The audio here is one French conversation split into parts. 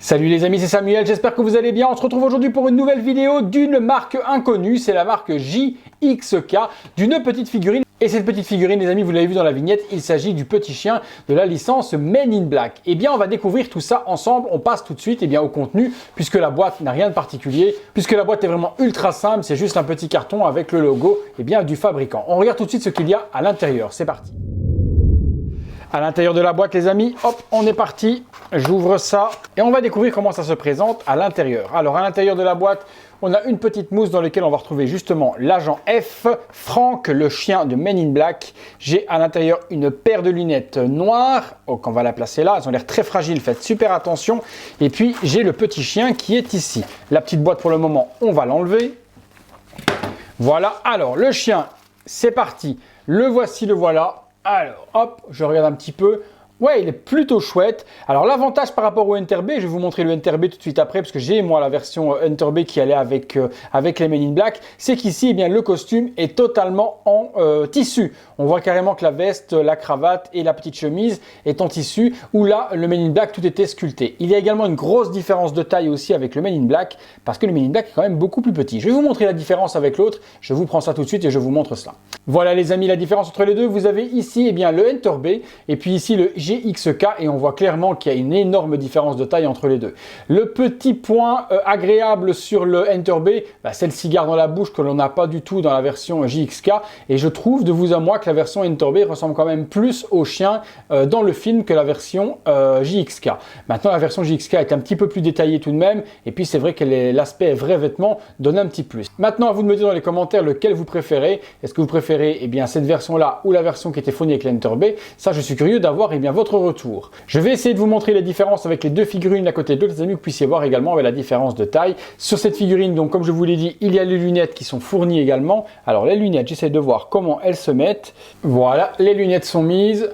Salut les amis, c'est Samuel, j'espère que vous allez bien. On se retrouve aujourd'hui pour une nouvelle vidéo d'une marque inconnue, c'est la marque JXK, d'une petite figurine. Et cette petite figurine, les amis, vous l'avez vu dans la vignette, il s'agit du petit chien de la licence Men in Black. Eh bien, on va découvrir tout ça ensemble. On passe tout de suite au contenu, puisque la boîte n'a rien de particulier, puisque la boîte est vraiment ultra simple, c'est juste un petit carton avec le logo du fabricant. On regarde tout de suite ce qu'il y a à l'intérieur, c'est parti. À l'intérieur de la boîte, les amis, hop, on est parti. J'ouvre ça et on va découvrir comment ça se présente à l'intérieur. Alors, à l'intérieur de la boîte, on a une petite mousse dans laquelle on va retrouver justement l'agent F, Frank, le chien de Men in Black. J'ai à l'intérieur une paire de lunettes noires. Donc, on va la placer là. Elles ont l'air très fragiles. Faites super attention. Et puis, j'ai le petit chien qui est ici. La petite boîte, pour le moment, on va l'enlever. Voilà. Alors, le chien, c'est parti. Le voici, le voilà. Alors, hop, je regarde un petit peu. Ouais, il est plutôt chouette. Alors, l'avantage par rapport au Enter B, je vais vous montrer le Enter B tout de suite après, parce que j'ai, moi, la version Enter B qui allait avec les Men in Black, c'est qu'ici, le costume est totalement en tissu. On voit carrément que la veste, la cravate et la petite chemise est en tissu, où là, le Men in Black, tout était sculpté. Il y a également une grosse différence de taille aussi avec le Men in Black, parce que le Men in Black est quand même beaucoup plus petit. Je vais vous montrer la différence avec l'autre. Je vous prends ça tout de suite et je vous montre cela. Voilà, les amis, la différence entre les deux. Vous avez ici, le Enter B, et puis ici, le JXK, et on voit clairement qu'il y a une énorme différence de taille entre les deux. Le petit point agréable sur le Enter B, c'est le cigare dans la bouche que l'on n'a pas du tout dans la version JXK, et je trouve de vous à moi que la version Enter B ressemble quand même plus au chien dans le film que la version JXK. Maintenant, la version JXK est un petit peu plus détaillée tout de même, et puis c'est vrai que l'aspect vrai vêtement donne un petit plus. Maintenant, à vous de me dire dans les commentaires lequel vous préférez. Est-ce que vous préférez cette version-là ou la version qui était fournie avec l'Enter B? Ça, je suis curieux d'avoir votre retour. Je vais essayer de vous montrer les différences avec les deux figurines à côté de l'autre, les amis, que vous puissiez voir également la différence de taille. Sur cette figurine, donc comme je vous l'ai dit, il y a les lunettes qui sont fournies également. Alors les lunettes, j'essaie de voir comment elles se mettent. Voilà, les lunettes sont mises.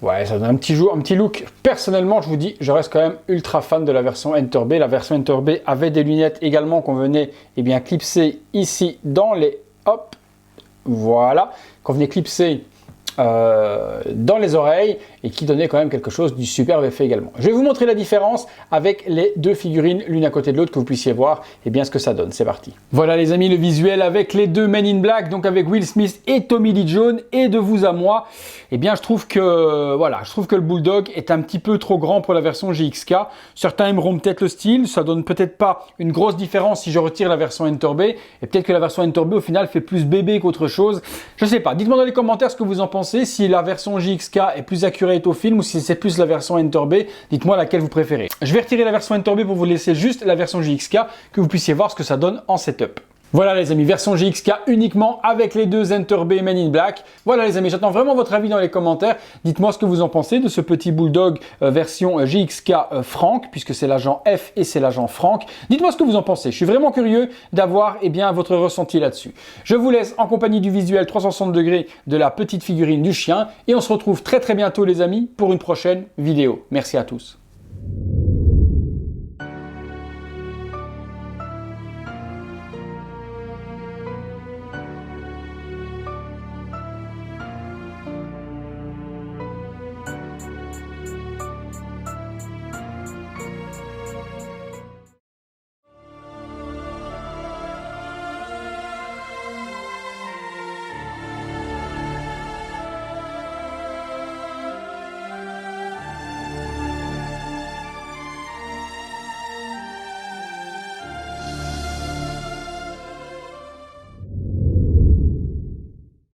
Ouais, ça donne un petit look. Personnellement, je vous dis, je reste quand même ultra fan de la version Enter B. La version Enter B avait des lunettes également qu'on venait clipser ici dans les... Hop, voilà, qu'on venait clipser dans les oreilles et qui donnait quand même quelque chose du superbe effet également. Je vais vous montrer la différence avec les deux figurines l'une à côté de l'autre, que vous puissiez voir ce que ça donne. C'est parti. Voilà les amis, le visuel avec les deux Men in Black, donc avec Will Smith et Tommy Lee Jones, et de vous à moi, je trouve que le Bulldog est un petit peu trop grand pour la version JXK. Certains aimeront peut-être le style, ça donne peut-être pas une grosse différence si je retire la version Enter B, et peut-être que la version Enter B au final fait plus bébé qu'autre chose. Je sais pas, dites-moi dans les commentaires ce que vous en pensez, si la version JXK est plus accurate au film ou si c'est plus la version Enter B. Dites-moi laquelle vous préférez. Je vais retirer la version Enter B pour vous laisser juste la version JXK, que vous puissiez voir ce que ça donne en setup. Voilà les amis, version JXK uniquement avec les deux Enter B Men in Black. Voilà les amis, j'attends vraiment votre avis dans les commentaires. Dites-moi ce que vous en pensez de ce petit Bulldog version JXK Frank, puisque c'est l'agent F et c'est l'agent Frank. Dites-moi ce que vous en pensez. Je suis vraiment curieux d'avoir votre ressenti là-dessus. Je vous laisse en compagnie du visuel 360 degrés de la petite figurine du chien et on se retrouve très bientôt les amis pour une prochaine vidéo. Merci à tous.